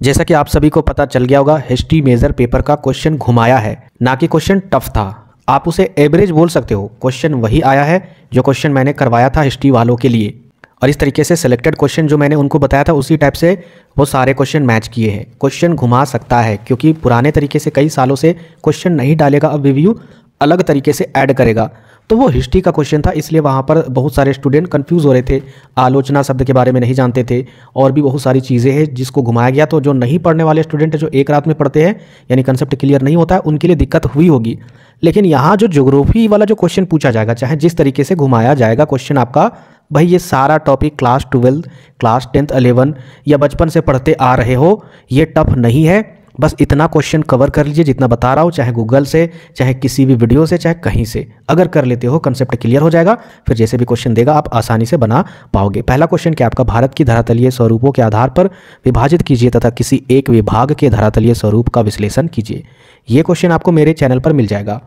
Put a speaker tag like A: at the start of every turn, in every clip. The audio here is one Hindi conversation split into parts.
A: जैसा कि आप सभी को पता चल गया होगा, हिस्ट्री मेजर पेपर का क्वेश्चन घुमाया है, ना कि क्वेश्चन टफ था। आप उसे एवरेज बोल सकते हो। क्वेश्चन वही आया है जो क्वेश्चन मैंने करवाया था हिस्ट्री वालों के लिए, और इस तरीके से सिलेक्टेड क्वेश्चन जो मैंने उनको बताया था उसी टाइप से वो सारे क्वेश्चन मैच किए हैं। क्वेश्चन घुमा सकता है क्योंकि पुराने तरीके से कई सालों से क्वेश्चन नहीं डालेगा, अब रिव्यू अलग तरीके से ऐड करेगा। तो वो हिस्ट्री का क्वेश्चन था, इसलिए वहाँ पर बहुत सारे स्टूडेंट कंफ्यूज हो रहे थे, आलोचना शब्द के बारे में नहीं जानते थे, और भी बहुत सारी चीज़ें हैं जिसको घुमाया गया। तो जो नहीं पढ़ने वाले स्टूडेंट जो एक रात में पढ़ते हैं, यानी कंसेप्ट क्लियर नहीं होता है, उनके लिए दिक्कत हुई होगी। लेकिन यहाँ जो ज्योग्राफी वाला जो क्वेश्चन पूछा जाएगा, चाहे जिस तरीके से घुमाया जाएगा क्वेश्चन आपका, भाई ये सारा टॉपिक क्लास 12, क्लास 10, 11 या बचपन से पढ़ते आ रहे हो, ये टफ नहीं है। बस इतना क्वेश्चन कवर कर लीजिए जितना बता रहा हूँ, चाहे गूगल से, चाहे किसी भी वीडियो से, चाहे कहीं से। अगर कर लेते हो कंसेप्ट क्लियर हो जाएगा, फिर जैसे भी क्वेश्चन देगा आप आसानी से बना पाओगे। पहला क्वेश्चन क्या आपका, भारत की धरातलीय स्वरूपों के आधार पर विभाजित कीजिए तथा किसी एक विभाग के धरातलीय स्वरूप का विश्लेषण कीजिए। ये क्वेश्चन आपको मेरे चैनल पर मिल जाएगा,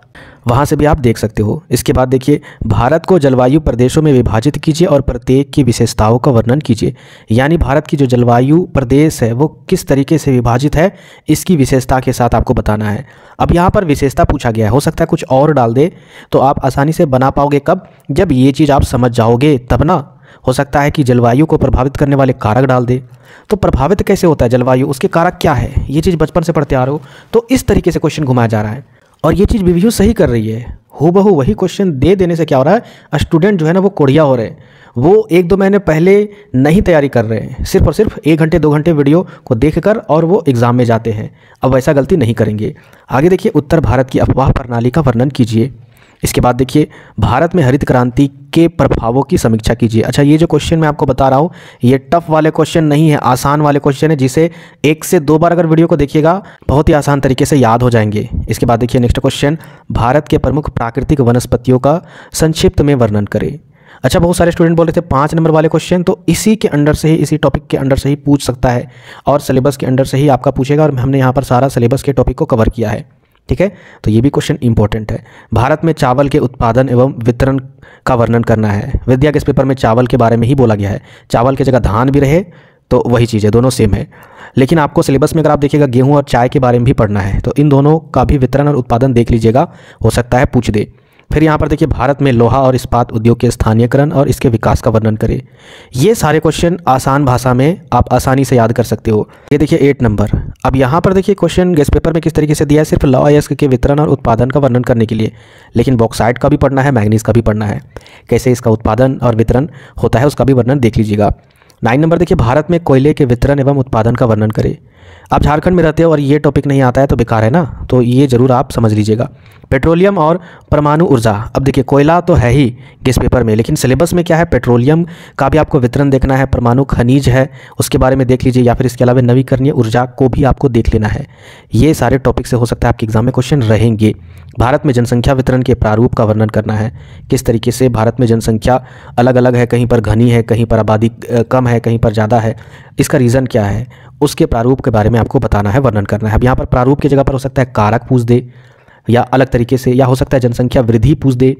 A: वहाँ से भी आप देख सकते हो। इसके बाद देखिए, भारत को जलवायु प्रदेशों में विभाजित कीजिए और प्रत्येक की विशेषताओं का वर्णन कीजिए। यानी भारत की जो जलवायु प्रदेश है वो किस तरीके से विभाजित है, इसकी विशेषता के साथ आपको बताना है। अब यहाँ पर विशेषता पूछा गया है, हो सकता है कुछ और डाल दे तो आप आसानी से बना पाओगे। कब? जब ये चीज़ आप समझ जाओगे तब ना। हो सकता है कि जलवायु को प्रभावित करने वाले कारक डाल दे, तो प्रभावित कैसे होता है जलवायु, उसके कारक क्या है, ये चीज़ बचपन से पढ़ते आ रहे हो। तो इस तरीके से क्वेश्चन घुमाया जा रहा है, और ये चीज़ रिव्यू सही कर रही है। हूबहू वही क्वेश्चन दे देने से क्या हो रहा है, स्टूडेंट जो है ना वो कोढ़िया हो रहे हैं। वो 1-2 महीने पहले नहीं तैयारी कर रहे हैं, सिर्फ और सिर्फ 1 घंटे 2 घंटे वीडियो को देखकर, और वो एग्ज़ाम में जाते हैं। अब वैसा गलती नहीं करेंगे। आगे देखिए, उत्तर भारत की अफवाह प्रणाली का वर्णन कीजिए। इसके बाद देखिए, भारत में हरित क्रांति के प्रभावों की समीक्षा कीजिए। अच्छा, ये जो क्वेश्चन मैं आपको बता रहा हूँ ये टफ वाले क्वेश्चन नहीं है, आसान वाले क्वेश्चन है, जिसे 1 से 2 बार अगर वीडियो को देखिएगा बहुत ही आसान तरीके से याद हो जाएंगे। इसके बाद देखिए नेक्स्ट क्वेश्चन, भारत के प्रमुख प्राकृतिक वनस्पतियों का संक्षिप्त में वर्णन करें। अच्छा, बहुत सारे स्टूडेंट बोल रहे थे 5 नंबर वाले क्वेश्चन, तो इसी के अंडर से ही, इसी टॉपिक के अंडर से ही पूछ सकता है, और सिलेबस के अंडर से ही आपका पूछेगा, और हमने यहाँ पर सारा सिलेबस के टॉपिक को कवर किया है। ठीक है, तो ये भी क्वेश्चन इंपॉर्टेंट है। भारत में चावल के उत्पादन एवं वितरण का वर्णन करना है। विद्या के इस पेपर में चावल के बारे में ही बोला गया है, चावल की जगह धान भी रहे तो वही चीज़ है, दोनों सेम है। लेकिन आपको सिलेबस में अगर आप देखिएगा गेहूं और चाय के बारे में भी पढ़ना है, तो इन दोनों का भी वितरण और उत्पादन देख लीजिएगा, हो सकता है पूछ दे। फिर यहाँ पर देखिए, भारत में लोहा और इस्पात उद्योग के स्थानीयकरण और इसके विकास का वर्णन करें। ये सारे क्वेश्चन आसान भाषा में आप आसानी से याद कर सकते हो। ये देखिए 8 नंबर। अब यहाँ पर देखिए क्वेश्चन गेस्ट पेपर में किस तरीके से दिया है, सिर्फ लौह अयस्क के वितरण और उत्पादन का वर्णन करने के लिए, लेकिन बॉक्साइट का भी पढ़ना है, मैंगनीज का भी पढ़ना है, कैसे इसका उत्पादन और वितरण होता है उसका भी वर्णन देख लीजिएगा। 9 नंबर देखिए, भारत में कोयले के वितरण एवं उत्पादन का वर्णन करें। आप झारखंड में रहते हो और ये टॉपिक नहीं आता है तो बेकार है ना, तो ये जरूर आप समझ लीजिएगा। पेट्रोलियम और परमाणु ऊर्जा, अब देखिए कोयला तो है ही गेस्ट पेपर में, लेकिन सिलेबस में क्या है, पेट्रोलियम का भी आपको वितरण देखना है, परमाणु खनिज है उसके बारे में देख लीजिए, या फिर इसके अलावा नवीकरणीय ऊर्जा को भी आपको देख लेना है। ये सारे टॉपिक से हो सकता है आपके एग्जाम में क्वेश्चन रहेंगे। भारत में जनसंख्या वितरण के प्रारूप का वर्णन करना है, किस तरीके से भारत में जनसंख्या अलग अलग है, कहीं पर घनी है, कहीं पर आबादी कम है, कहीं पर ज़्यादा है, इसका रीज़न क्या है, उसके प्रारूप के बारे में आपको बताना है, वर्णन करना है। अब यहाँ पर प्रारूप की जगह पर हो सकता है कारक पूछ दे, या अलग तरीके से, या हो सकता है जनसंख्या वृद्धि पूछ दे,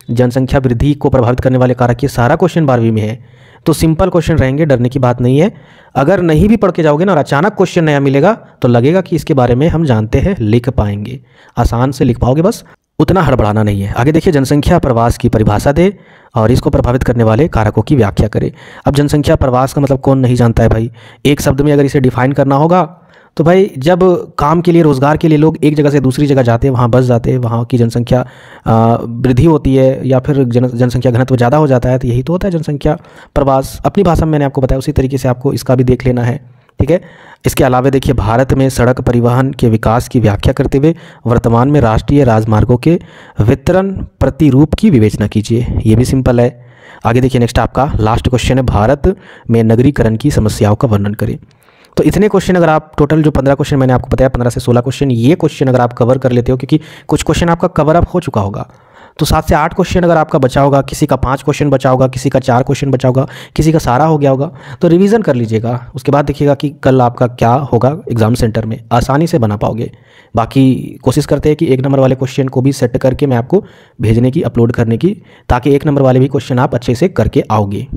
A: जनसंख्या वृद्धि को प्रभावित करने वाले कारक। ये सारा क्वेश्चन 12वीं में है, तो सिंपल क्वेश्चन रहेंगे, डरने की बात नहीं है। अगर नहीं भी पढ़ के जाओगे ना और अचानक क्वेश्चन नया मिलेगा तो लगेगा कि इसके बारे में हम जानते हैं, लिख पाएंगे, आसान से लिख पाओगे, बस उतना हड़बड़ाना नहीं है। आगे देखिए, जनसंख्या प्रवास की परिभाषा दे और इसको प्रभावित करने वाले कारकों की व्याख्या करें। अब जनसंख्या प्रवास का मतलब कौन नहीं जानता है भाई, एक शब्द में अगर इसे डिफाइन करना होगा तो भाई जब काम के लिए, रोज़गार के लिए लोग एक जगह से दूसरी जगह जाते हैं, वहाँ बस जाते हैं, वहाँ की जनसंख्या वृद्धि होती है, या फिर जनसंख्या घनत्व ज़्यादा हो जाता है, तो यही तो होता है जनसंख्या प्रवास। अपनी भाषा में मैंने आपको बताया, उसी तरीके से आपको इसका भी देख लेना है। ठीक है, इसके अलावा देखिए, भारत में सड़क परिवहन के विकास की व्याख्या करते हुए वर्तमान में राष्ट्रीय राजमार्गों के वितरण प्रतिरूप की विवेचना कीजिए। ये भी सिंपल है। आगे देखिए, नेक्स्ट आपका लास्ट क्वेश्चन है, भारत में नगरीकरण की समस्याओं का वर्णन करें। तो इतने क्वेश्चन अगर आप, टोटल जो 15 क्वेश्चन मैंने आपको बताया, 15 से 16 क्वेश्चन, ये क्वेश्चन अगर आप कवर कर लेते हो, क्योंकि कुछ क्वेश्चन आपका कवर अप हो चुका होगा, तो 7 से 8 क्वेश्चन अगर आपका बचा होगा, किसी का 5 क्वेश्चन बचा होगा, किसी का 4 क्वेश्चन बचा होगा, किसी का सारा हो गया होगा, तो रिवीजन कर लीजिएगा। उसके बाद देखिएगा कि कल आपका क्या होगा एग्जाम सेंटर में, आसानी से बना पाओगे। बाकी कोशिश करते हैं कि 1 नंबर वाले क्वेश्चन को भी सेट करके मैं आपको भेजने की, अपलोड करने की, ताकि 1 नंबर वाले भी क्वेश्चन आप अच्छे से करके आओगे।